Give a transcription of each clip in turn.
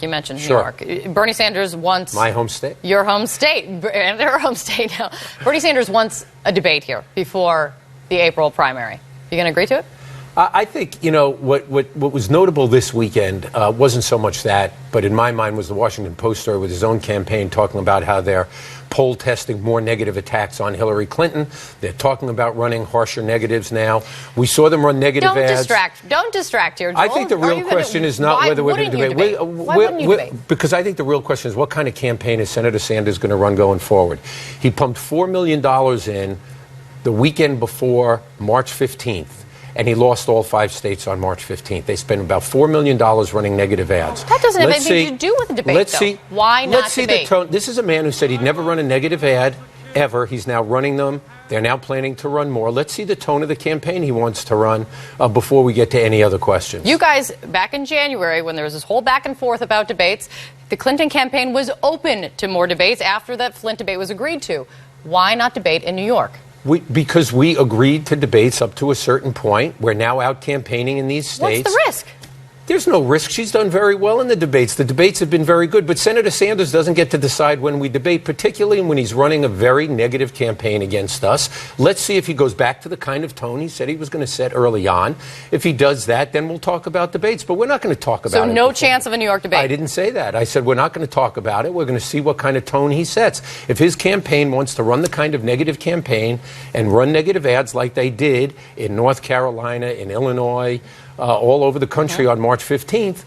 You mentioned New Sure. York. Bernie Sanders wants... My home state. Your home state. And their home state now. Bernie Sanders wants a debate here before the April primary. You going to agree to it? I think, what was notable this weekend wasn't so much that, but in my mind was the Washington Post story with his own campaign talking about how they're poll testing more negative attacks on Hillary Clinton. They're talking about running harsher negatives now. We saw them run negative ads. Don't distract here, Joel. I think the real question is not whether we're going to debate. Why wouldn't you debate? Because I think the real question is what kind of campaign is Senator Sanders going to run going forward? He pumped $4 million in the weekend before March 15th. And he lost all 5 states on March 15th. They spent about $4 million running negative ads. That doesn't have anything to do with the debate, Why not Let's see debate? the tone. This is a man who said he'd never run a negative ad, ever. He's now running them. They're now planning to run more. Let's see the tone of the campaign he wants to run before we get to any other questions. You guys, back in January, when there was this whole back and forth about debates, the Clinton campaign was open to more debates after that Flint debate was agreed to. Why not debate in New York? Because we agreed to debates up to a certain point. We're now out campaigning in these states. What's the risk? There's no risk. She's done very well in the debates. The debates have been very good. But Senator Sanders doesn't get to decide when we debate, particularly when he's running a very negative campaign against us. Let's see if he goes back to the kind of tone he said he was going to set early on. If he does that, then we'll talk about debates. But we're not going to talk about it. So no chance of a New York debate? I didn't say that. I said we're not going to talk about it. We're going to see what kind of tone he sets. If his campaign wants to run the kind of negative campaign and run negative ads like they did in North Carolina, in Illinois, all over the country on March 15th,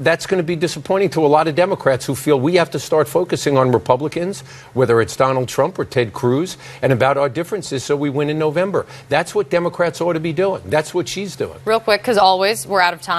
that's going to be disappointing to a lot of Democrats who feel we have to start focusing on Republicans, whether it's Donald Trump or Ted Cruz, and about our differences so we win in November. That's what Democrats ought to be doing. That's what she's doing. Real quick, because always we're out of time.